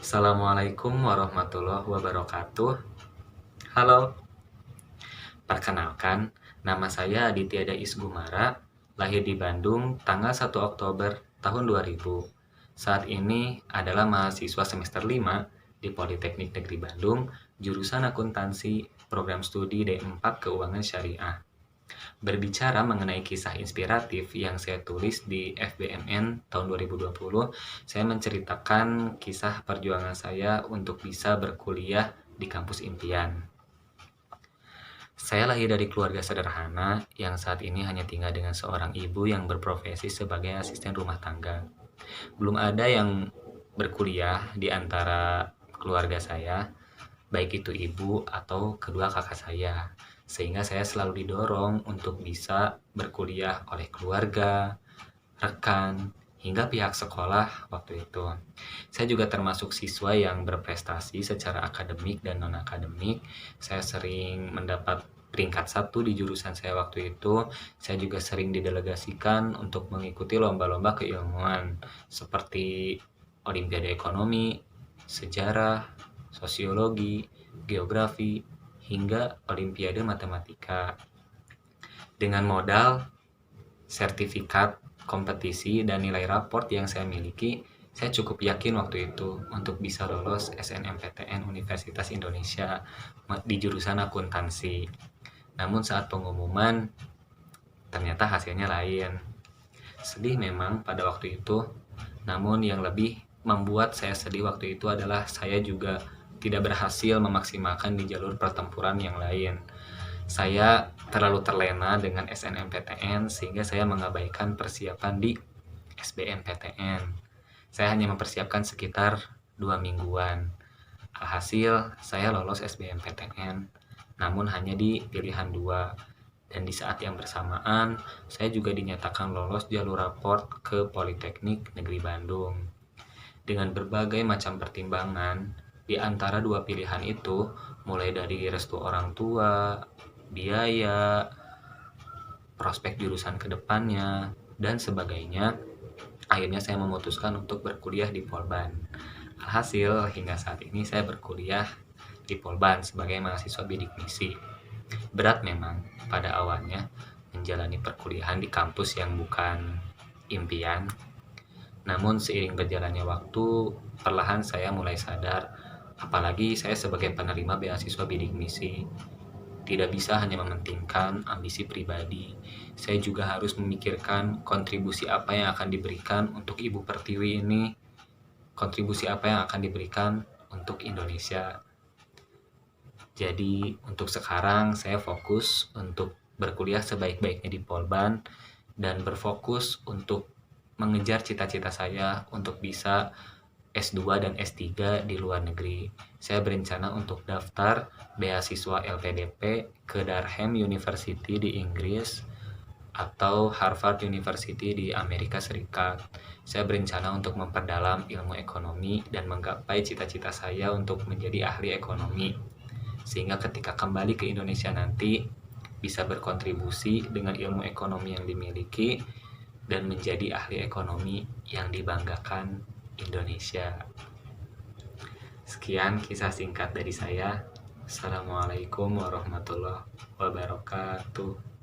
Assalamualaikum warahmatullahi wabarakatuh. Halo, perkenalkan, nama saya Aditya Dais Gumara, lahir di Bandung tanggal 1 Oktober tahun 2000. Saat ini adalah mahasiswa semester 5 di Politeknik Negeri Bandung, jurusan akuntansi, program studi D4 Keuangan Syariah. Berbicara mengenai kisah inspiratif yang saya tulis di FBMN tahun 2020, saya menceritakan kisah perjuangan saya untuk bisa berkuliah di kampus impian. Saya lahir dari keluarga sederhana yang saat ini hanya tinggal dengan seorang ibu yang berprofesi sebagai asisten rumah tangga. Belum ada yang berkuliah di antara keluarga saya, baik itu ibu atau kedua kakak saya. Sehingga saya selalu didorong untuk bisa berkuliah oleh keluarga, rekan, hingga pihak sekolah waktu itu. Saya juga termasuk siswa yang berprestasi secara akademik dan non-akademik. Saya sering mendapat peringkat 1 di jurusan saya waktu itu. Saya juga sering didelegasikan untuk mengikuti lomba-lomba keilmuan seperti Olimpiade Ekonomi, Sejarah, Sosiologi, Geografi, hingga Olimpiade Matematika. Dengan modal, sertifikat, kompetisi, dan nilai raport yang saya miliki, saya cukup yakin waktu itu untuk bisa lolos SNMPTN Universitas Indonesia di jurusan akuntansi. Namun saat pengumuman, ternyata hasilnya lain. Sedih memang pada waktu itu, namun yang lebih membuat saya sedih waktu itu adalah saya juga tidak berhasil memaksimalkan di jalur pertempuran yang lain. Saya terlalu terlena dengan SNMPTN sehingga saya mengabaikan persiapan di SBMPTN. Saya hanya mempersiapkan sekitar 2 mingguan. Alhasil, saya lolos SBMPTN, namun hanya di pilihan 2. Dan di saat yang bersamaan, saya juga dinyatakan lolos jalur raport ke Politeknik Negeri Bandung. Dengan berbagai macam pertimbangan, di antara 2 pilihan itu, mulai dari restu orang tua, biaya, prospek jurusan kedepannya, dan sebagainya, akhirnya saya memutuskan untuk berkuliah di Polban. Alhasil, hingga saat ini saya berkuliah di Polban sebagai mahasiswa bidik misi. Berat memang pada awalnya menjalani perkuliahan di kampus yang bukan impian. Namun seiring berjalannya waktu, perlahan saya mulai sadar, apalagi saya sebagai penerima beasiswa bidik misi, tidak bisa hanya mementingkan ambisi pribadi. Saya juga harus memikirkan kontribusi apa yang akan diberikan untuk Ibu Pertiwi ini, kontribusi apa yang akan diberikan untuk Indonesia. Jadi untuk sekarang saya fokus untuk berkuliah sebaik-baiknya di Polban dan berfokus untuk mengejar cita-cita saya untuk bisa S2 dan S3 di luar negeri. Saya berencana untuk daftar beasiswa LPDP ke Durham University di Inggris atau Harvard University di Amerika Serikat. Saya berencana untuk memperdalam ilmu ekonomi dan menggapai cita-cita saya untuk menjadi ahli ekonomi. Sehingga ketika kembali ke Indonesia nanti bisa berkontribusi dengan ilmu ekonomi yang dimiliki dan menjadi ahli ekonomi yang dibanggakan Indonesia. Sekian kisah singkat dari saya. Assalamualaikum warahmatullahi wabarakatuh.